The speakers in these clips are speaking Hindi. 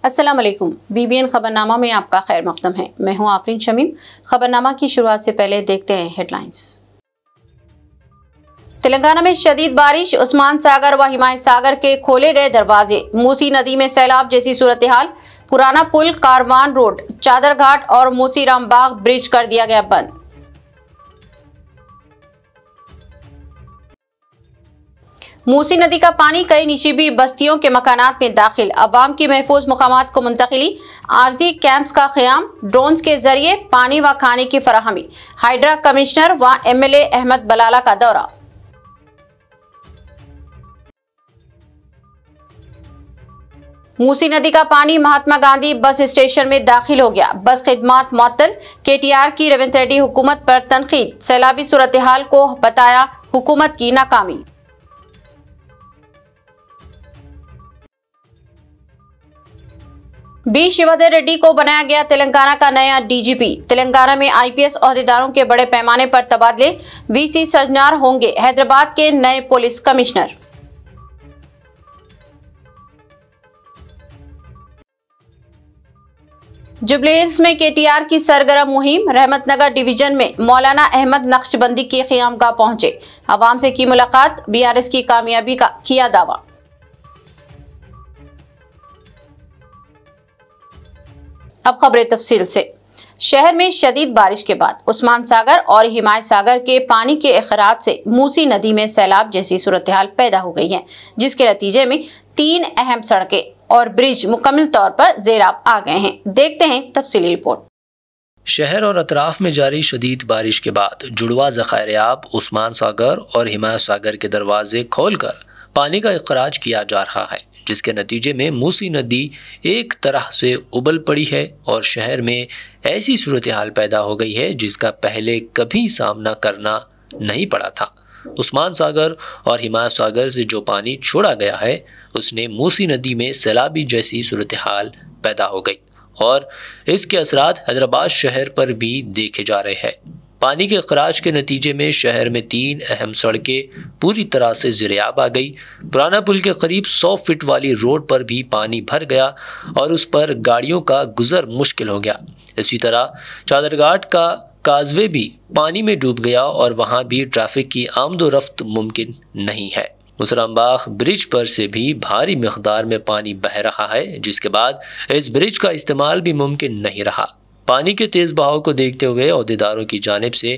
अस्सलाम वालेकुम। BBN खबरनामा में आपका खैर मक़दम है। मैं हूं आफरीन शमीम। खबरनामा की शुरुआत से पहले देखते हैं हेडलाइंस। तेलंगाना में शदीद बारिश, उस्मान सागर व हिमायत सागर के खोले गए दरवाजे। मूसी नदी में सैलाब जैसी सूरत हाल। पुराना पुल, कारवान रोड, चादर घाट और मूसी रामबाग ब्रिज कर दिया गया बंद। मूसी नदी का पानी कई निशिबी बस्तियों के मकानात में दाखिल। अवाम की महफूज मुकामात को मुंतकिली, आरजी कैंप्स का क़याम, ड्रोन्स के जरिए पानी व खाने की फराहमी। हाइड्रा कमिश्नर व MLA अहमद बलाला का दौरा। मूसी नदी का पानी महात्मा गांधी बस स्टेशन में दाखिल हो गया। बस खिदमात मुअत्तल। KTR की रेवंत रेड्डी हुकूमत पर तनकीद। सैलाबी सूरत हाल को बताया हुकूमत की नाकामी। B शिवाधर रेड्डी को बनाया गया तेलंगाना का नया DGP। तेलंगाना में IPS ओहदेदारों के बड़े पैमाने पर तबादले। VC सजनार होंगे हैदराबाद के नए पुलिस कमिश्नर। जुबली हिल्स में KTR की सरगर्म मुहिम। रहमतनगर डिवीजन में मौलाना अहमद नक्शबंदी के क़यामगाह पहुंचे। अवाम से की मुलाकात। BRS की कामयाबी का किया दावा। अब खबरें तफसील से। शहर में शदीद बारिश के बाद उस्मान सागर और हिमायत सागर के पानी के अखराज से मूसी नदी में सैलाब जैसी सूरत हाल पैदा हो गई है, जिसके नतीजे में 3 अहम सड़कें और ब्रिज मुकम्मल तौर पर ज़ेराब आ गए हैं। देखते हैं तफसीली रिपोर्ट। शहर और अतराफ में जारी शदीद बारिश के बाद जुड़वा ज़खायर-ए-आब उस्मान सागर और हिमायत सागर के दरवाजे खोलकर पानी का इखराज किया जा रहा है, जिसके नतीजे में मूसी नदी एक तरह से उबल पड़ी है और शहर में ऐसी सूरत हाल पैदा हो गई है जिसका पहले कभी सामना करना नहीं पड़ा था। उस्मान सागर और हिमायत सागर से जो पानी छोड़ा गया है उसने मूसी नदी में सैलाबी जैसी सूरत हाल पैदा हो गई और इसके असरात हैदराबाद शहर पर भी देखे जा रहे हैं। पानी के इखराज के नतीजे में शहर में 3 अहम सड़कें पूरी तरह से ज़ेराब आ गई। पुराना पुल के करीब 100 फीट वाली रोड पर भी पानी भर गया और उस पर गाड़ियों का गुजर मुश्किल हो गया। इसी तरह चादरघाट का काजवे भी पानी में डूब गया और वहाँ भी ट्रैफिक की आमदोरफ्त मुमकिन नहीं है। मुसरामबाग ब्रिज पर से भी भारी मिक़दार में पानी बह रहा है, जिसके बाद इस ब्रिज का इस्तेमाल भी मुमकिन नहीं रहा। पानी के तेज़ बहाव को देखते हुए अहदेदारों की जानिब से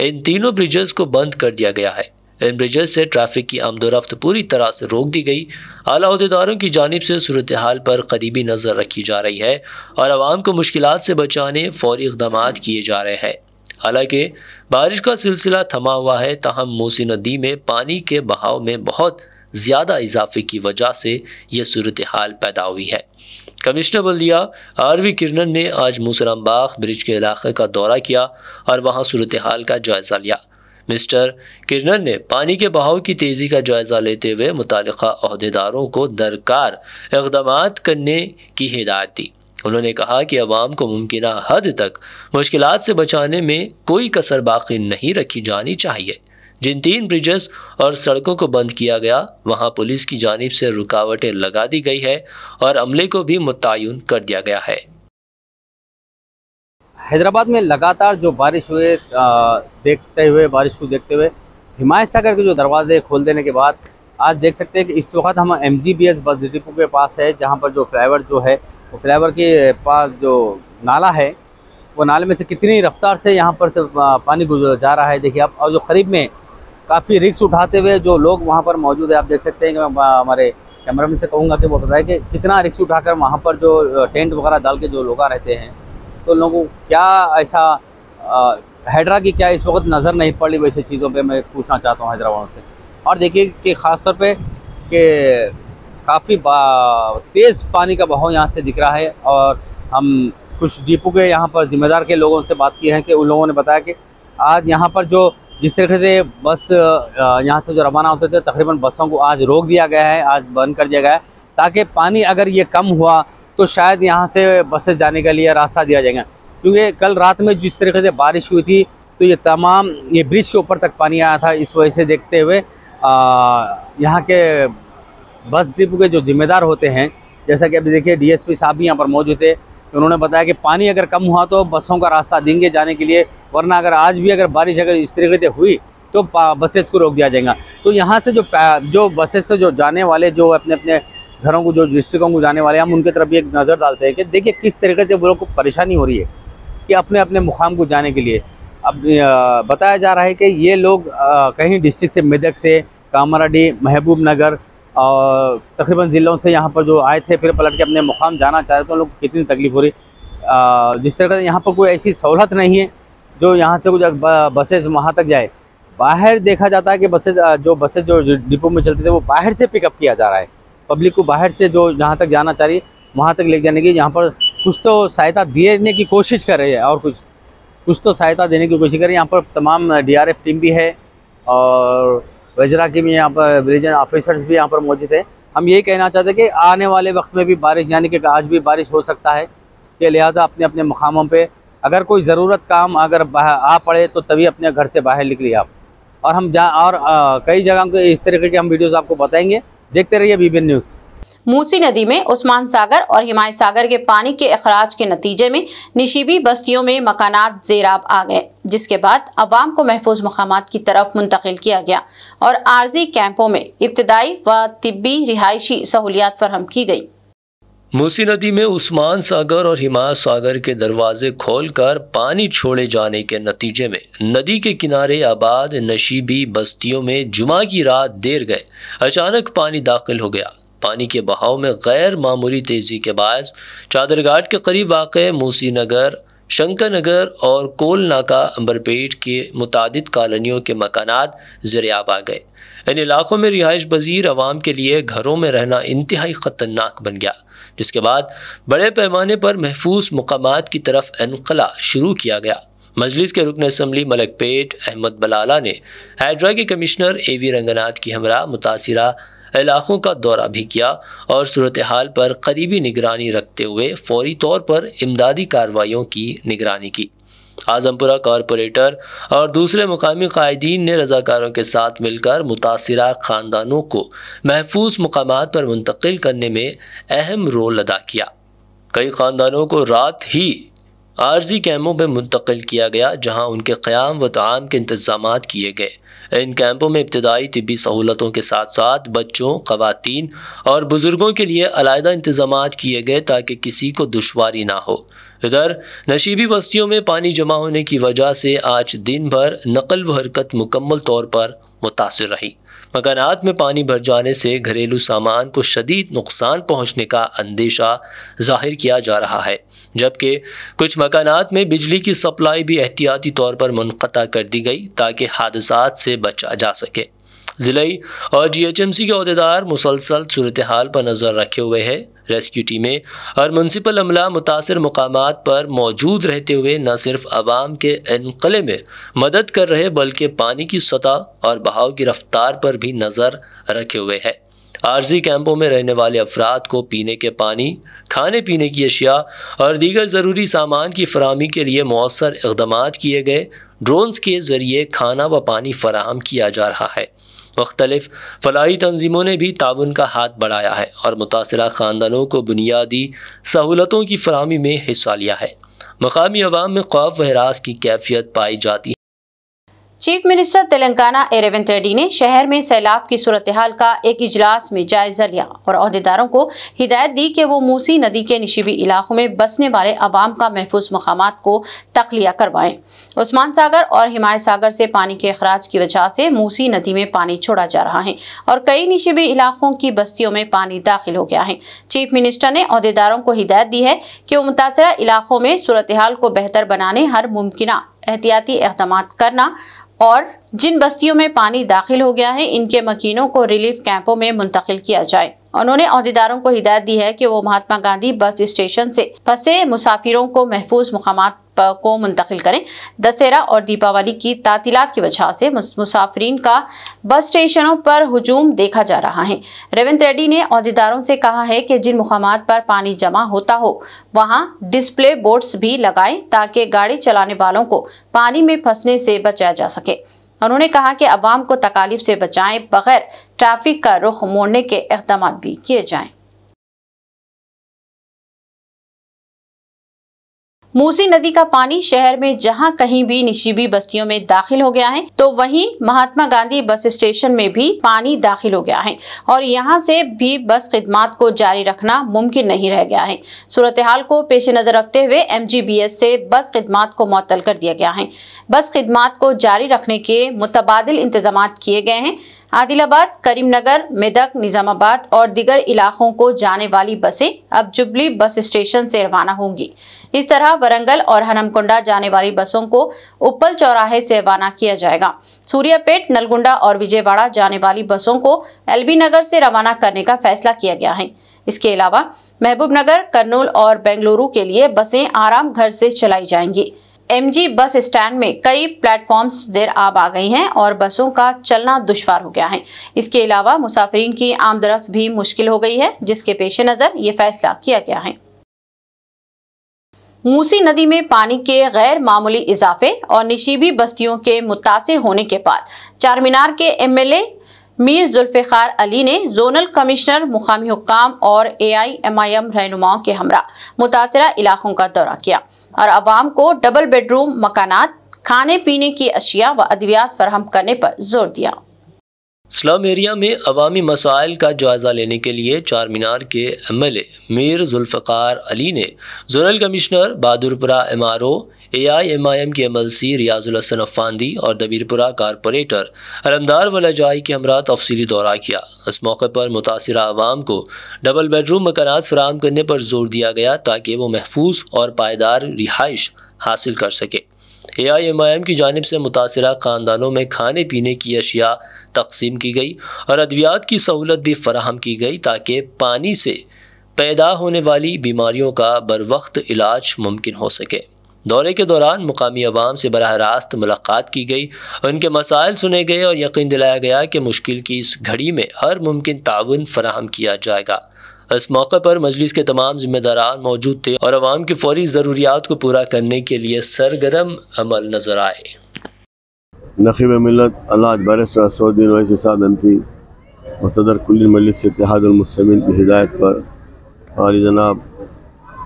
इन तीनों ब्रिजेस को बंद कर दिया गया है। इन ब्रिजेस से ट्रैफिक की आमदोरफ्त पूरी तरह से रोक दी गई। आला अहदेदारों की जानिब से सूरत हाल पर करीबी नज़र रखी जा रही है और आवाम को मुश्किलात से बचाने फौरी इक़दाम किए जा रहे हैं। हालांकि बारिश का सिलसिला थमा हुआ है, ताहम मूसी नदी में पानी के बहाव में बहुत ज़्यादा इजाफे की वजह से यह सूरत हाल पैदा हुई है। कमिश्नर बल्दिया RV किरणन ने आज मुसरामबाग ब्रिज के इलाके का दौरा किया और वहां सूरत हाल का जायज़ा लिया। मिस्टर किरणन ने पानी के बहाव की तेज़ी का जायज़ा लेते हुए मुतालिका अहदेदारों को दरकार इक़दामात करने की हिदायत दी। उन्होंने कहा कि अवाम को मुमकिना हद तक मुश्किलात से बचाने में कोई कसर बाकी नहीं रखी जानी चाहिए। जिन 3 ब्रिजेस और सड़कों को बंद किया गया वहां पुलिस की जानिब से रुकावटें लगा दी गई है और अमले को भी मुतय्यन कर दिया गया है। हैदराबाद में लगातार जो बारिश हुए बारिश को देखते हुए हिमायत सागर के जो दरवाजे खोल देने के बाद आज देख सकते हैं कि इस वक्त हम MGBS बस डिपो के पास है, जहां पर जो फ्लाईओवर जो है वो फ्लाईओवर के पास जो नाला है वो नाले में से कितनी रफ्तार से यहाँ पर से पानी गुजर जा रहा है देखिए आप। और जो करीब में काफ़ी रिस्क उठाते हुए जो लोग वहाँ पर मौजूद है, आप देख सकते हैं कि मैं हमारे कैमरामैन से कहूँगा कि वो बताए कि कितना रिस्क उठाकर वहाँ पर जो टेंट वगैरह डाल के जो लोग रहते हैं, तो लोगों को क्या ऐसा हाइड्रा की क्या इस वक्त नज़र नहीं पड़ी वैसे चीज़ों पे मैं पूछना चाहता हूँ हैदराबाद से। और देखिए कि ख़ास तौर पे कि काफ़ी तेज़ पानी का बहाव यहाँ से दिख रहा है और हम कुछ डिपो के यहाँ पर ज़िम्मेदार के लोगों से बात की है कि उन लोगों ने बताया कि आज यहाँ पर जो जिस तरीके से बस यहाँ से जो रवाना होते थे तकरीबन बसों को आज रोक दिया गया है, आज बंद कर दिया गया है, ताकि पानी अगर ये कम हुआ तो शायद यहाँ से बसें जाने के लिए रास्ता दिया जाएगा। क्योंकि कल रात में जिस तरीके से बारिश हुई थी तो ये ब्रिज के ऊपर तक पानी आया था। इस वजह से देखते हुए यहाँ के बस डिपो के जो जिम्मेदार होते हैं जैसा कि अभी देखिए डीएसपी साहब भी यहाँ पर मौजूद थे, तो उन्होंने बताया कि पानी अगर कम हुआ तो बसों का रास्ता देंगे जाने के लिए, वरना अगर आज भी अगर बारिश अगर इस तरीके से हुई तो बसेस को रोक दिया जाएगा। तो यहाँ से जो बसेस से जो जाने वाले, जो अपने अपने घरों को, जो डिस्ट्रिक्टों को जाने वाले, हम उनके तरफ भी एक नज़र डालते हैं कि देखिए किस तरीके से वो लोग को परेशानी हो रही है कि अपने अपने मुकाम को जाने के लिए। अब बताया जा रहा है कि ये लोग कहीं डिस्ट्रिक्ट से, मेदक से, कामारेड्डी, महबूब नगर और तकरीबन ज़िलों से यहाँ पर जो आए थे, फिर पलट के अपने मुकाम जाना चाह रहे थे, तो लोग कितनी तकलीफ़ हो रही। जिस तरह से यहाँ पर कोई ऐसी सहूलत नहीं है जो यहाँ से कुछ बसेस वहाँ तक जाए। बाहर देखा जाता है कि बसेस जो डिपो में चलते थे वो बाहर से पिकअप किया जा रहा है, पब्लिक को बाहर से जो जहाँ तक जाना चाह रही है वहाँ तक ले जाने की, यहाँ पर कुछ तो सहायता देने की कोशिश कर रही है और कुछ तो सहायता देने की कोशिश कर रही है। यहाँ पर तमाम DRF टीम भी है और वजरा की भी यहाँ पर रीजन ऑफिसर्स भी यहाँ पर मौजूद है। हम यही कहना चाहते हैं कि आने वाले वक्त में भी बारिश, यानी कि आज भी बारिश हो सकता है, कि लिहाजा अपने अपने मुकामों पे अगर कोई ज़रूरत काम अगर आ पड़े तो तभी अपने घर से बाहर निकलिए आप। और हम कई जगह के इस तरीके के हम वीडियोज़ आपको बताएंगे, देखते रहिए BBN न्यूज़। मूसी नदी में उस्मान सागर और हिमायत सागर के पानी के अखराज के नतीजे में निशिबी बस्तियों में मकानात ज़ेराब आ गए, जिसके बाद अवाम को महफूज मकामात की तरफ मुंतकिल किया गया और आर्जी कैंपों में इब्तदाई व तिब्बी रिहायशी सहूलियात फराहम की गई। मूसी नदी में उस्मान सागर और हिमायत सागर के दरवाजे खोलकर पानी छोड़े जाने के नतीजे में नदी के किनारे आबाद नशीबी बस्तियों में जुमा की रात देर गए अचानक पानी दाखिल हो गया। पानी के बहाव में गैर मामूली तेजी के बायस चादरघाट के करीब वाक़े मूसी नगर, शंकर नगर और कोल नाका अंबरपेट के मुतादिद कॉलोनियों के मकानात ज़ेराब आ गए। इन इलाकों में रिहाइश पज़ीर अवाम के लिए घरों में रहना इंतहाई ख़तरनाक बन गया, जिसके बाद बड़े पैमाने पर महफूज मकामात की तरफ इनकला शुरू किया गया। मजलिस के रुकन असम्बली मलकपेट अहमद बलाला ने हाइड्रा के कमिश्नर AV रंगनाथ की हमरा मुतासिरा इलाकों का दौरा भी किया और सूरत हाल पर करीबी निगरानी रखते हुए फौरी तौर पर इमदादी कार्रवाइयों की निगरानी की। आजमपुरा कॉरपोरेटर और दूसरे मुकामी कायदीन ने रजाकारों के साथ मिलकर मुतासिरा ख़ानदानों को महफूज मकामात पर मुंतकिल करने में अहम रोल अदा किया। कई ख़ानदानों को रात ही आर्जी कैंपों में मुंतकिल किया गया, जहां उनके क़याम व ताम के इंतज़ामात किए गए। इन कैंपों में इब्तदाई तिब्बी सहूलतों के साथ साथ बच्चों, ख़वातीन और बुज़ुर्गों के लिए अलहदा इंतज़ामात किए गए ताकि किसी को दुश्वारी ना हो। इधर नशीबी बस्तियों में पानी जमा होने की वजह से आज दिन भर नकल व हरकत मुकम्मल तौर पर मुतासिर रही। मकानात में पानी भर जाने से घरेलू सामान को शदीद नुकसान पहुँचने का अंदेशा जाहिर किया जा रहा है, जबकि कुछ मकानात में बिजली की सप्लाई भी एहतियाती तौर पर मुनक़ता कर दी गई ताकि हादसात से बचा जा सके। ज़िले और GHMC के अहदेदार मुसलसल सूरत हाल पर नज़र रखे हुए हैं। रेस्क्यू टीमें और म्युनिसिपल अमला मुतासिर मकामात पर मौजूद रहते हुए न सिर्फ आवाम के इनक़ले में मदद कर रहे बल्कि पानी की सतह और बहाव की रफ्तार पर भी नज़र रखे हुए हैं। आर्जी कैंपों में रहने वाले अफराद को पीने के पानी, खाने पीने की अशिया और दीगर ज़रूरी सामान की फराहमी के लिए मौसर इक़दामात किए गए। ड्रोन्स के ज़रिए खाना व पानी फराहम किया जा रहा है। मुख्तलिफ फलाही तंजीमों ने भी ताउन का हाथ बढ़ाया है और मुतासिरा ख़ानदानों को बुनियादी सहूलतों की फराहमी में हिस्सा लिया है। मकामी अवाम में खौफ व हरास की कैफियत पाई जाती है। चीफ मिनिस्टर तेलंगाना रेवंत रेड्डी ने शहर में सैलाब की सूरत हाल का एक इजलास में जायजा लिया और अहदेदारों को हिदायत दी कि वो मूसी नदी के निशिबी इलाकों में बसने वाले अवाम का महफूज मकामात को तख्लिया करवाएं। उस्मान सागर और हिमायत सागर से पानी के अखराज की वजह से मूसी नदी में पानी छोड़ा जा रहा है और कई निशिबी इलाकों की बस्तियों में पानी दाखिल हो गया है। चीफ मिनिस्टर ने अहदेदारों को हिदायत दी है कि वो मुतासिरा इलाकों में सूरत हाल को बेहतर बनाने हर मुमकिना एहतियाती इक़दाम करना और जिन बस्तियों में पानी दाखिल हो गया है इनके मकीनों को रिलीफ कैंपों में मुंतकिल किया जाए। उन्होंने अहदेदारों को हिदायत दी है कि वो महात्मा गांधी बस स्टेशन से फंसे मुसाफिरों को महफूज मकामात को मुंतकिल करें। दशहरा और दीपावली की तातीलात की वजह से मुसाफिरीन का बस स्टेशनों पर हुजूम देखा जा रहा है। रेवंत रेड्डी ने अहदेदारों से कहा है कि जिन मुकामात पर पानी जमा होता हो वहां डिस्प्ले बोर्ड्स भी लगाएं ताकि गाड़ी चलाने वालों को पानी में फंसने से बचाया जा सके। उन्होंने कहा कि अवाम को तकालीफ से बचाएं बगैर ट्रैफिक का रुख मोड़ने के इक़दाम भी किए जाएं। मूसी नदी का पानी शहर में जहां कहीं भी निशिबी बस्तियों में दाखिल हो गया है, तो वहीं महात्मा गांधी बस स्टेशन में भी पानी दाखिल हो गया है और यहां से भी बस खिदमात को जारी रखना मुमकिन नहीं रह गया है। सूरत हाल को पेश नजर रखते हुए MGBS से बस खिदमात को मुअत्तल कर दिया गया है। बस खिदमात को जारी रखने के मुतबादिल इंतजाम किए गए हैं। आदिलाबाद, करीमनगर, मेदक, निजामाबाद और दीगर इलाकों को जाने वाली बसें अब जुबली बस स्टेशन से रवाना होंगी। इस तरह वरंगल और हनमकुंडा जाने वाली बसों को उप्पल चौराहे से रवाना किया जाएगा। सूर्यापेट, नलगुंडा और विजयवाड़ा जाने वाली बसों को LB नगर से रवाना करने का फैसला किया गया है। इसके अलावा महबूबनगर, कर्नूल और बेंगलुरु के लिए बसें आराम घर से चलाई जाएंगी। MG बस स्टैंड में कई प्लेटफॉर्म्स देर आब आ गई हैं और बसों का चलना दुश्वार हो गया है। इसके अलावा मुसाफिरीन की आमदरफ्त भी मुश्किल हो गई है, जिसके पेश नजर ये फैसला किया गया है। मूसी नदी में पानी के गैर मामूली इजाफे और निशिबी बस्तियों के मुतासिर होने के बाद चारमीनार के MLA मीर जुल्फिकार अली ने जोनल कमिश्नर, मुकामी हुक्काम और AIMIM रहनुमाओं के हमरा मुतासिरा इलाकों का दौरा किया और अवाम को डबल बेडरूम मकानात, खाने पीने की अशिया व अद्वियात फराहम करने पर जोर दिया। स्लम एरिया में अवामी मसाइल का जायज़ा लेने के लिए चारमीनार के MLA मीर जुल्फिकार अली ने zonal commissioner, Bahadurpura MRO, AIMIM के MLC रियाजुल हसन अफांदी और दबीरपुरा कारपोरेटर अलमदार वलाजाई के हमरा तफसीली दौरा किया। इस मौके पर मुतासिरा अवाम को डबल बेडरूम मकानात फराहम करने पर जोर दिया गया ताकि वो महफूज और पायदार रिहाइश हासिल कर सके। AIMIM की जानिब से मुतासिरा ख़ानदानों में खाने पीने की अशिया तकसीम की गई और अद्वियात की सहूलत भी फराहम की गई ताकि पानी से पैदा होने वाली बीमारियों का बर वक्त इलाज मुमकिन हो सके। दौरे के दौरान मुकामी अवाम से बराह रास्त मुलाकात की गई, उनके मसाइल सुने गए और यकीन दिलाया गया कि मुश्किल की इस घड़ी में हर मुमकिन ताउन फराहम किया जाएगा। इस मौके पर मजलिस के तमाम जिम्मेदारान मौजूद थे और अवाम की फौरी ज़रूरियात को पूरा करने के लिए सरगर्म अमल नजर आए। नक़ीब मिल्लत अल्लाह बैरिस्टर असदुद्दीन ओवैसी साहब MP और सदर कुल्ली मजलिस इत्तेहादुल मुस्लिमीन की हिदायत पर आली जनाब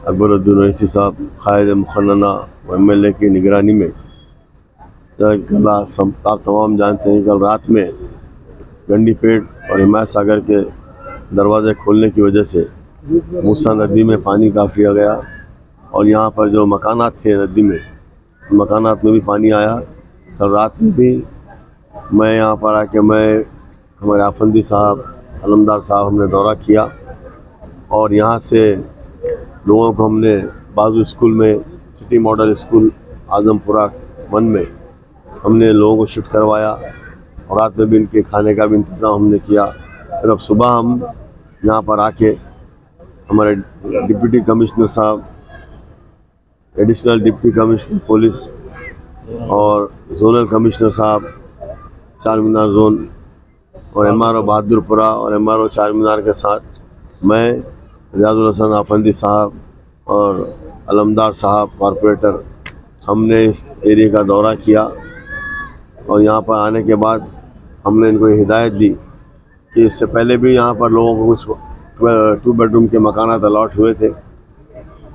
अकबरुद्दीन ओवैसी साहब क़ायद मुखन्ना और MLA की निगरानी में कल आप तमाम जानते हैं कल रात में गंडीपेट और हिमायत सागर के दरवाज़े खोलने की वजह से मूसा नदी में पानी काफ़ी आ गया और यहाँ पर जो मकानात थे नदी में, मकानात में भी पानी आया। कल रात में भी मैं यहाँ पर आके हमारे आफंदी साहब, अलमदार साहब हमने दौरा किया और यहाँ से लोगों को हमने बाजू स्कूल में, सिटी मॉडल स्कूल आजमपुरा 1 में हमने लोगों को शिफ्ट करवाया और रात में भी इनके खाने का भी इंतज़ाम हमने किया। फिर अब सुबह हम यहाँ पर आके हमारे डिप्टी कमिश्नर साहब, एडिशनल डिप्टी कमिश्नर पुलिस और जोनल कमिश्नर साहब चारमीनार जोन और MRO बहादुरपुरा और MRO चारमीनार के साथ मैं रियाजुल हसन अफंदी साहब और अलमदार साहब कॉरपोरेटर हमने इस एरिया का दौरा किया और यहाँ पर आने के बाद हमने इनको हिदायत दी कि इससे पहले भी यहाँ पर लोगों को कुछ 2 बेडरूम के मकानात अलॉट हुए थे,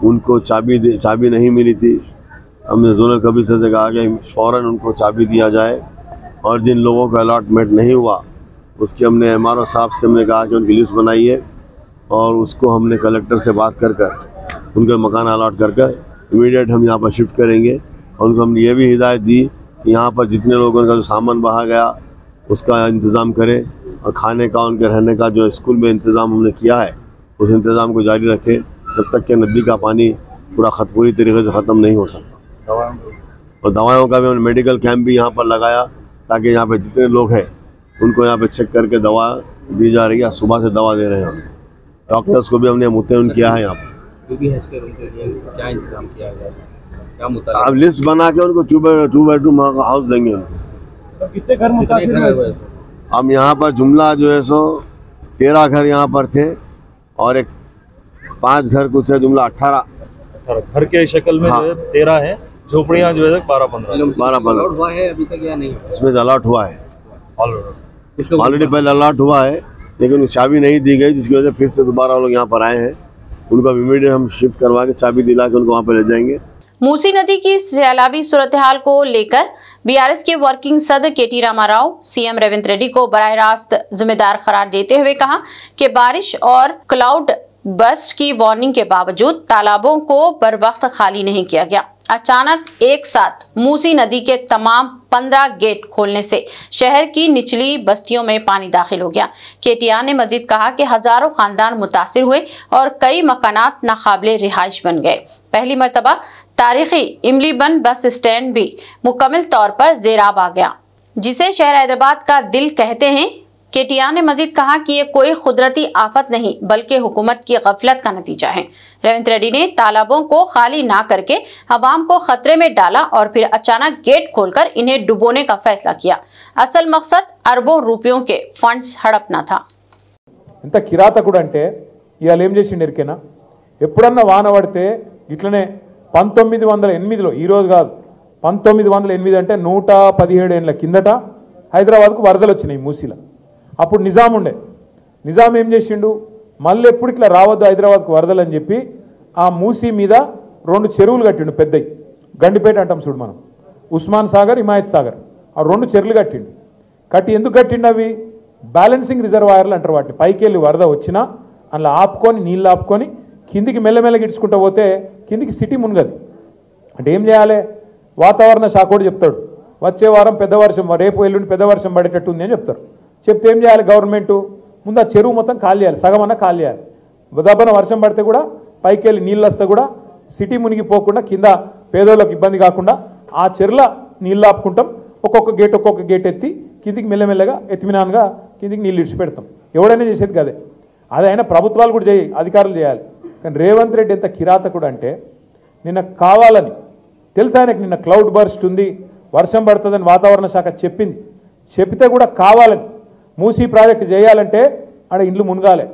उनको चाबी नहीं मिली थी। हमने जोनल कमिश्नर से कहा कि फ़ौरन उनको चाबी दिया जाए और जिन लोगों का अलॉटमेंट नहीं हुआ उसकी हमने MRO साहब से हमने कहा कि उनकी लिस्ट बनाइए और उसको हमने कलेक्टर से बात कर उनके मकान अलॉट कर इमीडिएट हम यहाँ पर शिफ्ट करेंगे। और उनको हमने ये भी हिदायत दी कि यहाँ पर जितने लोगों का जो सामान बहा गया उसका इंतज़ाम करें और खाने का, उनके रहने का जो स्कूल में इंतज़ाम हमने किया है उस इंतज़ाम को जारी रखें जब तक कि नदी का पानी पूरी तरीके से ख़त्म नहीं हो सकता। और दवाओं का भी हमने मेडिकल कैंप भी यहाँ पर लगाया ताकि यहाँ पे जितने लोग हैं उनको यहाँ पे चेक करके दवा दी जा रही है। सुबह से दवा दे रहे हैं हम, डॉक्टर्स को भी हमने मुतयन किया है। यहाँ पर क्या इंतजाम किया गया, क्या अब लिस्ट बना के उनको 2 बेडरूम हाउस देंगे उनको। कितने घर मुतासिर हुए? हम यहाँ पर जुमला जो है सो 13 घर यहाँ पर थे और एक 5 घर कुछ है, जुमला 18 घर के शक्ल में। हाँ। जो है 13 है, झोपड़ियाँ जो है 12-15 हुआ है अभी तक या नहीं? इसमें अलॉट हुआ है, ऑलरेडी पहले अलॉट हुआ है लेकिन चाबी नहीं दी गई, जिसकी वजह से फिर से दोबारा लोग यहाँ पर आए हैं। उनको इमीडिएट हम शिफ्ट करवा के चाबी दिला के उनको वहाँ पर ले जाएंगे। मूसी नदी की सैलाबी सूरत हाल को लेकर बीआरएस के वर्किंग सदर केटी रामाराव सीएम रेवंत रेड्डी को बराह रास्त जिम्मेदार करार देते हुए कहा कि बारिश और क्लाउड बर्स्ट की वार्निंग के बावजूद तालाबों को बर वक्त खाली नहीं किया गया। अचानक एक साथ मूसी नदी के तमाम 15 गेट खोलने से शहर की निचली बस्तियों में पानी दाखिल हो गया। केटीआर ने मजीद कहा कि हजारों खानदान मुतासिर हुए और कई मकानात नाकाबिले रिहाइश बन गए। पहली मरतबा तारीखी इमलीबन बस स्टैंड भी मुकम्मल तौर पर ज़ेराब आ गया, जिसे शहर हैदराबाद का दिल कहते हैं। केटीआर ने मजीद कहा कि ये कोई कुदरती आफत नहीं बल्कि हुकूमत की गफलत का नतीजा है। रेवंत रेड्डी ने तालाबों को खाली ना करके अवाम को खतरे में डाला और फिर अचानक गेट खोलकर इन्हें डुबोने का फैसला किया। असल मकसद अरबों रुपयों के फंड्स हड़पना था। ఇంత కిరాతకుడు అంటే ఇవాళ ఏం చేసిండు ఎరికేనా? ఎప్పుడన్నా వాన పడితే ఇట్లనే 1908లో ఈ రోజు కాదు 1908 అంటే 117 ఏళ్ల కిందట హైదరాబాద్కు వరదలు వచ్చినాయి మూసీలో. అప్పుడు నిజాం ఉండే. నిజాం ఏం చేసిండు? మళ్ళీ ఎప్పుడు ఇట్లా రావద్దు హైదరాబాద్కు వరదలు అని చెప్పి ఆ మూసీ మీద 2 చెరువులు కట్టిండు పెద్దయి. గండిపేట అంటాం చూడు మనం, ఉస్మాన్ సాగర్, హిమాయత్ సాగర్, ఆ 2 చెరువులు కట్టిండు. కట్టి ఎందుకు కట్టిండు? అవి బ్యాలెన్సింగ్ రిజర్వాయర్లు అంటారు వాటిని. పైకి వెళ్ళి వరద వచ్చినా అందులో ఆపుకొని నీళ్ళు ఆపుకొని కిందికి మెల్లమెల్లగా ఇడ్చుకుంటూ పోతే కిందికి సిటీ మునగది. అంటే ఏం చేయాలి? వాతావరణ శాఖ కూడా చెప్తాడు వచ్చే వారం పెద్ద వర్షం, రేపు ఎల్లుండి పెద్ద వర్షం పడేటట్టు ఉంది అని చెప్తారు. చెప్తే ఏం చేయాలి గవర్నమెంట్? ముందు ఆ చెరువు మొత్తం ఖాళీ చేయాలి, సగమన్నా ఖాళీ చేయాలి. దబ్బన వర్షం పడితే కూడా పైకి వెళ్ళి నీళ్ళు వస్తే కూడా సిటీ మునిగిపోకుండా కింద పేదోళ్ళకి ఇబ్బంది కాకుండా ఆ చెరువుల నీళ్ళు ఆపుకుంటాం. ఒక్కొక్క గేట్ ఎత్తి కిందికి మెల్లమెల్లగా ఎత్తిమినాన్గా కిందికి నీళ్ళు ఇడిచిపెడతాం. ఎవడైనా చేసేది కదే. అది అయినా ప్రభుత్వాలు కూడా అధికారులు చేయాలి. కానీ రేవంత్ రెడ్డి ఎంత కిరాతకుడు అంటే నిన్న కావాలని తెలుసు ఆయనకు, నిన్న క్లౌడ్ బర్స్ట్ ఉంది వర్షం పడుతుందని వాతావరణ శాఖ చెప్తే కూడా కావాలని మూసీ ప్రాజెక్టు చేయాలంటే ఆడ ఇండ్లు మునగాలి.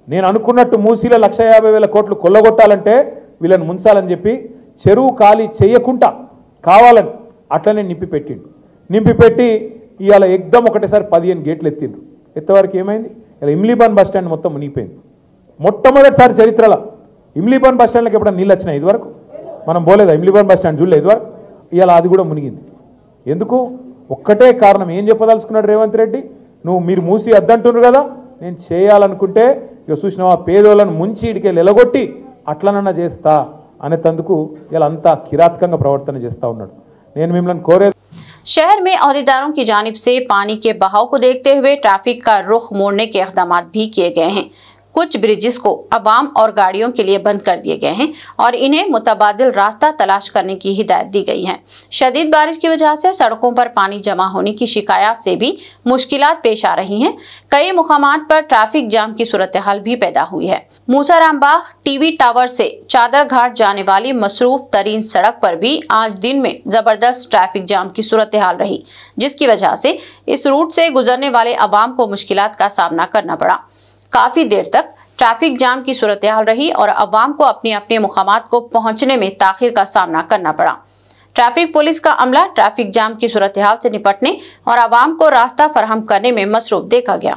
నేను అనుకున్నట్టు మూసీలో 1,50,000 కోట్లు కొల్లగొట్టాలంటే వీళ్ళని ముంచాలని చెప్పి చెరువు ఖాళీ చేయకుండా కావాలని అట్లనే నింపిపెట్టి ఇవాళ ఎగ్దం ఒకటేసారి 15 గేట్లు ఎత్తిండ్రు. ఎత్తవరకు ఏమైంది? ఇలా ఇమ్లీబన్ బస్ స్టాండ్ మొత్తం మునిగిపోయింది. మొట్టమొదటిసారి చరిత్రలో ఇమ్లీబన్ బస్ స్టాండ్కి ఎప్పుడన్నా నీళ్ళు వచ్చినాయి? ఇదివరకు మనం పోలేదా? ఇమ్లీబన్ బస్ స్టాండ్ చూడలేదు ఇదివరకు. ఇవాళ అది కూడా మునిగింది. ఎందుకు? ఒక్కటే కారణం. ఏం చెప్పదలుచుకున్నాడు రేవంత్ రెడ్డి? మీరు మూసి అద్దంటున్నారు కదా, నేను చేయాలనుకుంటే ఇక చూసినావా పేదోళ్ళను ముంచి ఇడికి ఎలగొట్టి అట్లనన్నా చేస్తా అనేందుకు ఇలా అంతా కిరాతకంగా ప్రవర్తన చేస్తూ ఉన్నాడు. నేను మిమ్మల్ని కోరే शहर में अहदेदारों की जानिब से पानी के बहाव को देखते हुए ट्रैफिक का रुख मोड़ने के इक़दाम भी किए गए हैं। कुछ ब्रिजेस को अवाम और गाड़ियों के लिए बंद कर दिए गए हैं और इन्हें मुतबादिल रास्ता तलाश करने की हिदायत दी गई है। शदीद बारिश की वजह से सड़कों पर पानी जमा होने की शिकायत से भी मुश्किलात पेश आ रही हैं। कई मुकामात पर ट्रैफिक जाम की सूरत हाल भी पैदा हुई है। मूसाराम बाग टीवी टावर से चादर घाट जाने वाली मसरूफ तरीन सड़क पर भी आज दिन में जबरदस्त ट्रैफिक जाम की सूरत हाल रही, जिसकी वजह से इस रूट से गुजरने वाले अवाम को मुश्किलात का सामना करना पड़ा। काफी देर तक ट्रैफिक जाम की सूरत हाल रही और अवाम को अपने अपने मुकामात को पहुंचने में ताखिर का सामना करना पड़ा। ट्रैफिक पुलिस का अमला ट्रैफिक जाम की सूरत हाल से निपटने और अवाम को रास्ता फराहम करने में मसरूफ देखा गया।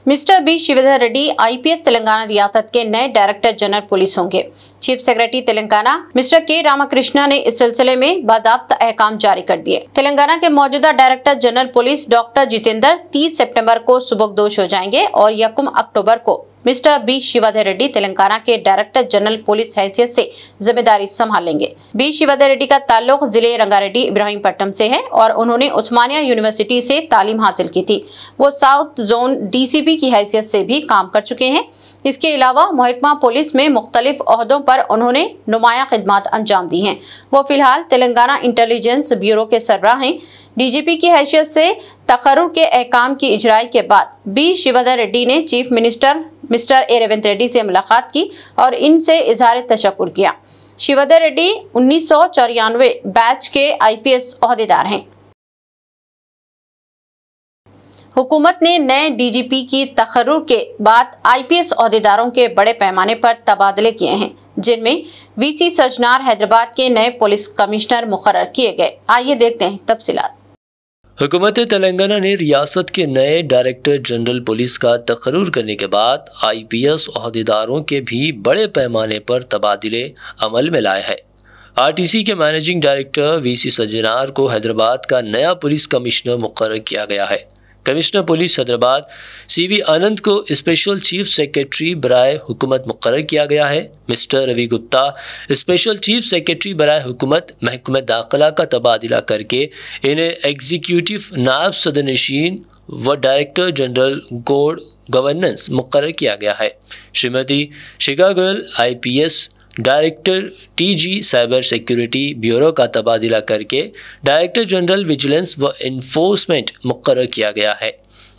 Mister B Shivdhar Reddy IPS Telangana रियासत के नए डायरेक्टर जनरल पुलिस होंगे। Chief secretary Telangana mister K Ramakrishna ने इस सिलसिले में बाज़ाब्ता अहकाम जारी कर दिए। तेलंगाना के मौजूदा director general police doctor Jitendra 30 सितंबर को सुबुकदोश हो जाएंगे और 1 अक्टूबर को मिस्टर बी शिवधर रेड्डी तेलंगाना के डायरेक्टर जनरल पुलिस हैसियत से जिम्मेदारी संभालेंगे। बी शिवधर रेड्डी का ताल्लुक जिले रंगारेड्डी इब्राहिमपट्टनम से है और उन्होंने उस्मानिया यूनिवर्सिटी से तालीम हासिल की थी। वो साउथ जोन डीसीपी की हैसियत से भी काम कर चुके हैं। इसके अलावा महकमा पुलिस में मुख्तलिफ ओहदों पर उन्होंने नुमाया खिदमात अंजाम दी हैं। वो फिलहाल तेलंगाना इंटेलिजेंस ब्यूरो के सरबराह हैं। डीजीपी की हैसियत से तकर्रुर के अहकाम की इजराई के बाद बी शिवधर रेड्डी ने chief minister mister A Revanth Reddy से मुलाकात की और इनसे इजहार तशक्कुर किया। शिवधर रेड्डी 1994 बैच के आईपीएस ओहदेदार हैं। हुकूमत ने नए डीजीपी की तकर्रुर के बाद आईपीएस ओहदेदारों के बड़े पैमाने पर तबादले किए हैं, जिनमें वीसी सजनार हैदराबाद के नए पुलिस कमिश्नर मुकर्रर किए गए। आइए देखते हैं तफसीलात। हुकूमत तेलंगाना ने रियासत के नए डायरेक्टर जनरल पुलिस का तकर्रुर करने के बाद IPS ओहदेदारों के भी बड़े पैमाने पर तबादले अमल में लाए हैं। RTC के मैनेजिंग डायरेक्टर VC सज्जनार को हैदराबाद का नया पुलिस कमिश्नर मुकर्रर किया गया है। कमिश्नर पुलिस हैदराबाद CV आनंद को स्पेशल चीफ सेक्रेटरी बराए हुकूमत मुकर्रर किया गया है। Mister Ravi Gupta special chief secretary बराए हुकूमत महकमा दाखिला का तबादला करके इन्हें एग्जीक्यूटिव नायब सदरनशीन व डायरेक्टर जनरल कोड गवर्नेंस मुकर्रर किया गया है। Shrimati Shikha Goyal IPS director TG cyber security bureau का तबादला करके डायरेक्टर जनरल विजिलेंस व इन्फोर्समेंट मुकर्रर किया गया है।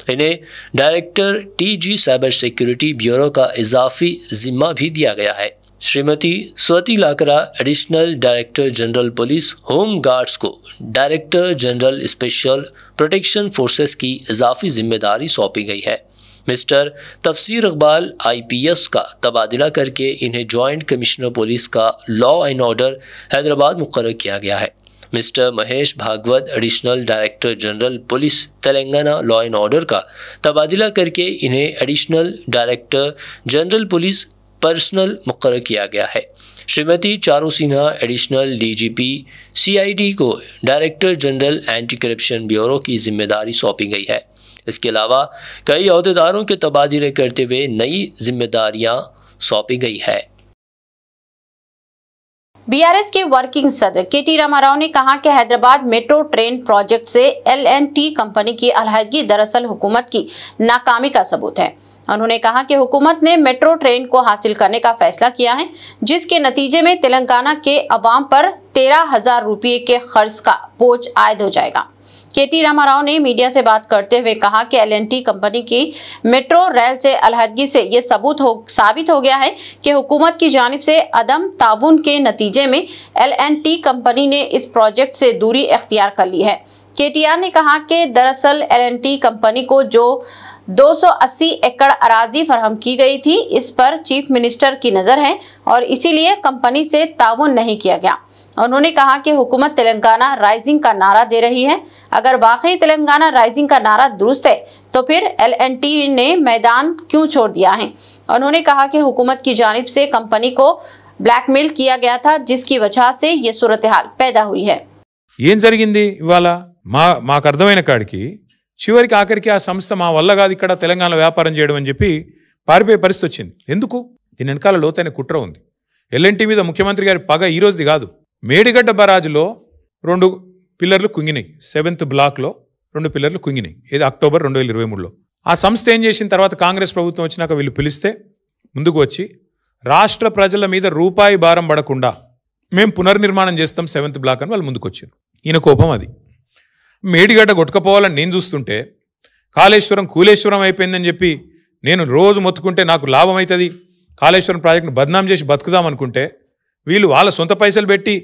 इन्हें director TG cyber security bureau का इजाफी जिम्मा भी दिया गया है। Shrimati Swati Lakra additional director general police home guards को director general special protection forces की इजाफी जिम्मेदारी सौंपी गई है। मिस्टर तफसीर इकबाल IPS का तबादला करके इन्हें जॉइंट कमिश्नर पुलिस का लॉ एंड ऑर्डर हैदराबाद मुकर्रर किया गया है। Mister Mahesh Bhagwat additional director general police Telangana law and order का तबादला करके इन्हें additional director general police personnel मुकर्रर किया गया है। Shrimati Charu Sinha additional DGP CID को director general anti corruption bureau की जिम्मेदारी सौंपी गई है। इसके अलावा कई अहदेदारों के तबादले करते हुए नई जिम्मेदारियां सौंपी गई है। BRS के वर्किंग सदर KT रामाराव ने कहा कि हैदराबाद मेट्रो ट्रेन प्रोजेक्ट से L&T कंपनी की अलहदगी दरअसल हुकूमत की नाकामी का सबूत है। उन्होंने कहा कि हुकूमत ने मेट्रो ट्रेन को हासिल करने का फैसला किया है, जिसके नतीजे में तेलंगाना के अवाम पर 13,000 रुपये के खर्च का बोझ आयद हो जाएगा। KT रामाराव ने मीडिया से बात करते हुए कहा कि L&T कंपनी की मेट्रो रेल से अलहदगी से ये साबित हो गया है कि हुकूमत की जानिब से अदम ताबून के नतीजे में L&T कंपनी ने इस प्रोजेक्ट से दूरी इख्तियार कर ली है। KTR ने कहा कि दरअसल L&T कंपनी को जो 280 एकड़ अराजी फराहम की गई थी, इस पर चीफ मिनिस्टर की नज़र है और इसीलिए कंपनी से ताउन नहीं किया गया। उन्होंने कहा कि हुकूमत तेलंगाना राइजिंग का नारा दे रही है। अगर वाकई तेलंगाना राइजिंग का नारा दुरुस्त है तो फिर L&T ने मैदान क्यों छोड़ दिया है। उन्होंने कहा कि हुकूमत की जानिब से कंपनी को ब्लैकमेल किया गया था, जिसकी वजह से ये सूरत हाल पैदा हुई है। ఏం జరిగింది ఇవాళ మాకు అర్థమైన కాడికి చివరికి ఆఖరికి ఆ సంస్థ మా వల్ల కాదు ఇక్కడ తెలంగాణలో వ్యాపారం చేయడం అని చెప్పి పారిపోయే పరిస్థితి వచ్చింది. ఎందుకు? దీని వెనకాల లోతైన కుట్ర ఉంది. L&T మీద ముఖ్యమంత్రి గారి పగ ఈ రోజుది కాదు. మేడిగడ్డ బరాజులో 2 పిల్లర్లు కుంగినాయి. 7th బ్లాక్లో 2 పిల్లర్లు కుంగినాయి. ఇది అక్టోబర్ 2023లో. ఆ సంస్థ ఏం చేసిన తర్వాత కాంగ్రెస్ ప్రభుత్వం వచ్చినాక వీళ్ళు పిలిస్తే ముందుకు వచ్చి రాష్ట్ర ప్రజల మీద రూపాయి భారం పడకుండా మేము పునర్నిర్మాణం చేస్తాం 7th బ్లాక్ అని వాళ్ళు ముందుకు వచ్చారు. ఈయన కోపం అది. మేడిగడ్డ కొట్టుకపోవాలని నేను చూస్తుంటే కాళేశ్వరం కూలేశ్వరం అయిపోయిందని చెప్పి నేను రోజు మొత్తుకుంటే నాకు లాభం అవుతుంది, కాళేశ్వరం ప్రాజెక్టును బద్నాం చేసి బతుకుదాం అనుకుంటే వీళ్ళు వాళ్ళ సొంత పైసలు పెట్టి